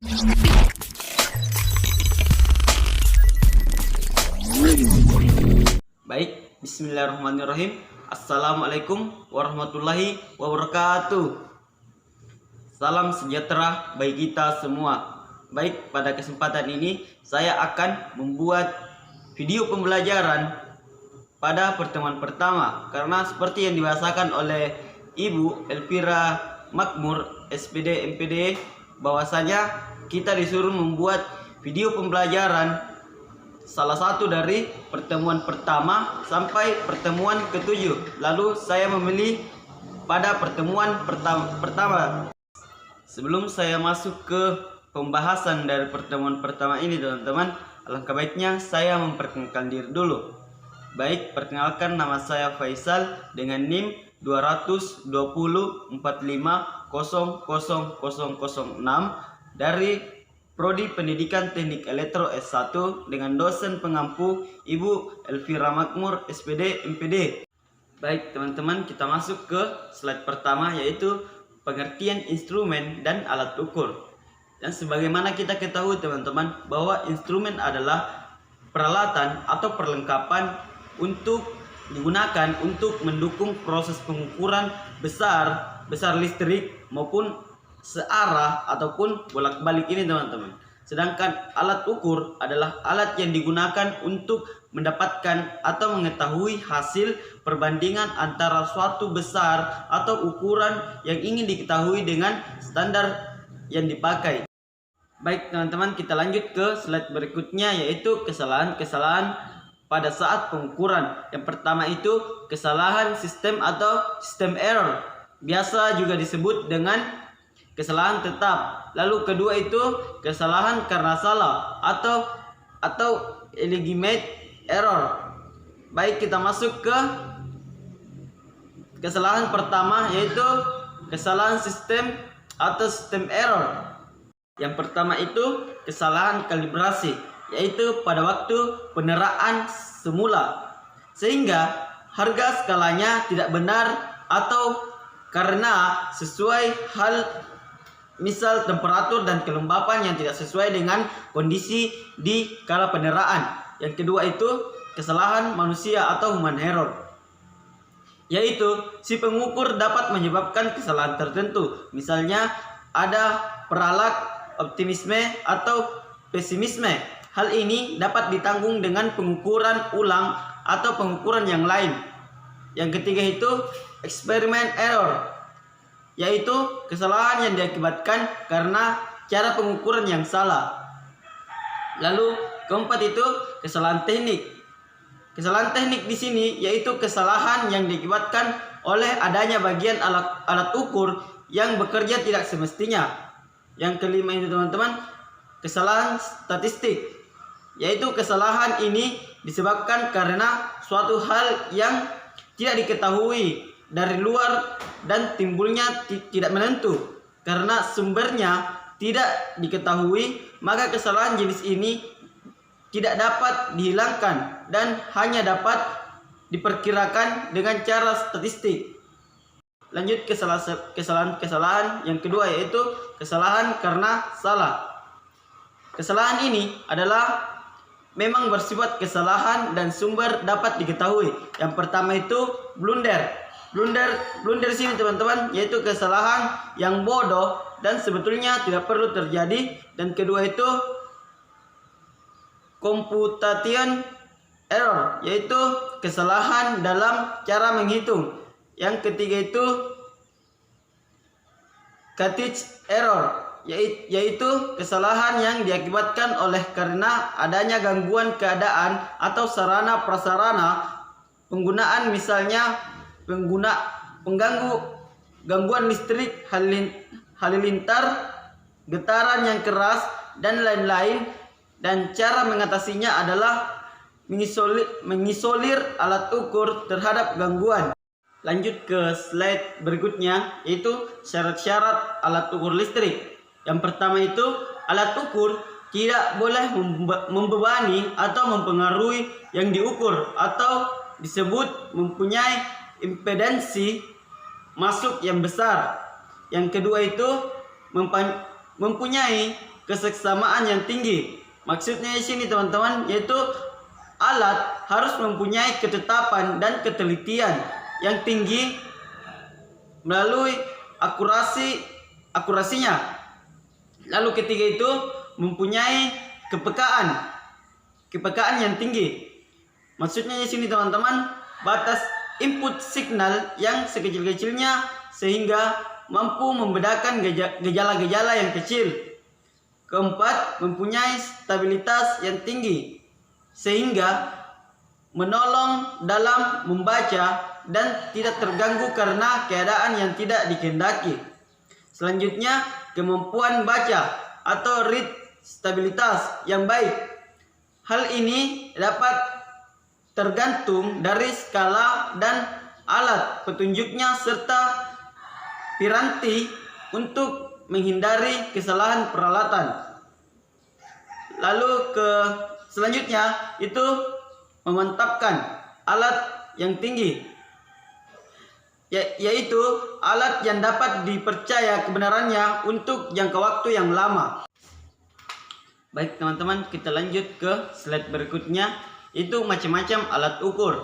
Baik, bismillahirrahmanirrahim. Assalamualaikum warahmatullahi wabarakatuh. Salam sejahtera bagi kita semua. Baik, pada kesempatan ini saya akan membuat video pembelajaran pada pertemuan pertama, karena seperti yang dibahasakan oleh Ibu Elvira Makmur SPD MPD, bahwasanya kita disuruh membuat video pembelajaran salah satu dari pertemuan pertama sampai pertemuan ke-7. Lalu saya memilih pada pertemuan pertama. Sebelum saya masuk ke pembahasan dari pertemuan pertama ini, teman-teman, alangkah baiknya saya memperkenalkan diri dulu. Baik, perkenalkan, nama saya Faisal dengan NIM 220.45.00006 dari Prodi Pendidikan Teknik Elektro S1 dengan dosen pengampu Ibu Elvira Makmur SPD MPD. Baik, teman-teman, kita masuk ke slide pertama, yaitu pengertian instrumen dan alat ukur. Dan sebagaimana kita ketahui, teman-teman, bahwa instrumen adalah peralatan atau perlengkapan untuk digunakan untuk mendukung proses pengukuran besar listrik maupun searah ataupun bolak-balik ini, teman-teman. Sedangkan alat ukur adalah alat yang digunakan untuk mendapatkan atau mengetahui hasil perbandingan antara suatu besar atau ukuran yang ingin diketahui dengan standar yang dipakai. Baik, teman-teman, kita lanjut ke slide berikutnya, yaitu kesalahan-kesalahan pada saat pengukuran. Yang pertama itu kesalahan sistem atau system error, biasa juga disebut dengan kesalahan tetap. Lalu kedua itu kesalahan karena salah atau illegitimate error. Baik, kita masuk ke kesalahan pertama, yaitu kesalahan sistem atau system error. Yang pertama itu kesalahan kalibrasi, yaitu pada waktu peneraan semula, sehingga harga skalanya tidak benar atau karena sesuai hal, misal temperatur dan kelembapan yang tidak sesuai dengan kondisi di kala peneraan. Yang kedua itu kesalahan manusia atau human error, yaitu si pengukur dapat menyebabkan kesalahan tertentu. Misalnya ada peralat optimisme atau pesimisme. Hal ini dapat ditanggung dengan pengukuran ulang atau pengukuran yang lain. Yang ketiga itu eksperimen error, yaitu kesalahan yang diakibatkan karena cara pengukuran yang salah. Lalu keempat itu kesalahan teknik. Kesalahan teknik di sini yaitu kesalahan yang diakibatkan oleh adanya bagian alat ukur yang bekerja tidak semestinya. Yang kelima itu, teman-teman, kesalahan statistik, yaitu kesalahan ini disebabkan karena suatu hal yang tidak diketahui dari luar dan timbulnya tidak menentu karena sumbernya tidak diketahui, maka kesalahan jenis ini tidak dapat dihilangkan dan hanya dapat diperkirakan dengan cara statistik. Lanjut ke kesalahan yang kedua, yaitu kesalahan karena salah. Kesalahan ini adalah memang bersifat kesalahan dan sumber dapat diketahui. Yang pertama itu blunder sini, teman-teman, yaitu kesalahan yang bodoh dan sebetulnya tidak perlu terjadi. Dan kedua itu computation error, yaitu kesalahan dalam cara menghitung. Yang ketiga itu Cartridge error, yaitu kesalahan yang diakibatkan oleh karena adanya gangguan keadaan atau sarana prasarana penggunaan, misalnya gangguan listrik, halilintar, getaran yang keras, dan lain-lain. Dan cara mengatasinya adalah mengisolir alat ukur terhadap gangguan. Lanjut ke slide berikutnya, yaitu syarat-syarat alat ukur listrik. Yang pertama itu alat ukur tidak boleh membebani atau mempengaruhi yang diukur, atau disebut mempunyai impedansi masuk yang besar. Yang kedua itu mempunyai kesekssamaan yang tinggi. Maksudnya di sini teman-teman, yaitu alat harus mempunyai ketetapan dan ketelitian yang tinggi melalui akurasinya. Lalu ketiga itu mempunyai kepekaan yang tinggi. Maksudnya di sini teman-teman, batas input signal yang sekecil-kecilnya sehingga mampu membedakan gejala-gejala yang kecil. Keempat, mempunyai stabilitas yang tinggi sehingga menolong dalam membaca dan tidak terganggu karena keadaan yang tidak dikehendaki. Selanjutnya, kemampuan baca atau read stabilitas yang baik. Hal ini dapat tergantung dari skala dan alat petunjuknya serta piranti untuk menghindari kesalahan peralatan. Lalu selanjutnya itu memantapkan alat yang tinggi, yaitu alat yang dapat dipercaya kebenarannya untuk jangka waktu yang lama. Baik teman-teman, kita lanjut ke slide berikutnya, itu macam-macam alat ukur.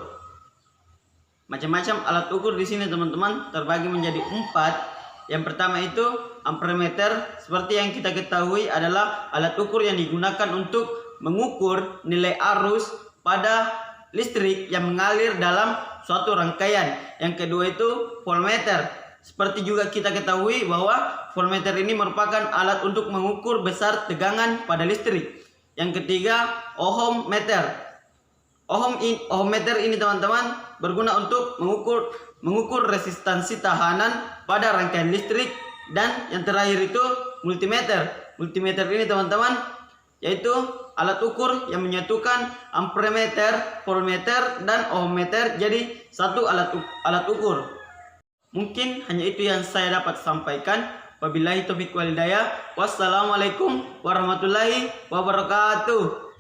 Macam-macam alat ukur di sini teman-teman terbagi menjadi 4. Yang pertama itu amperemeter. Seperti yang kita ketahui adalah alat ukur yang digunakan untuk mengukur nilai arus pada listrik yang mengalir dalam suatu rangkaian. Yang kedua itu voltmeter. Seperti juga kita ketahui bahwa voltmeter ini merupakan alat untuk mengukur besar tegangan pada listrik. Yang ketiga ohmmeter. Ohmmeter ini teman-teman berguna untuk mengukur resistansi tahanan pada rangkaian listrik. Dan yang terakhir itu multimeter. Multimeter ini teman-teman yaitu alat ukur yang menyatukan amperemeter, voltmeter, dan ohmmeter jadi satu alat ukur. Mungkin hanya itu yang saya dapat sampaikan. Wabillahi taufiq wal hidayah. Wassalamualaikum warahmatullahi wabarakatuh.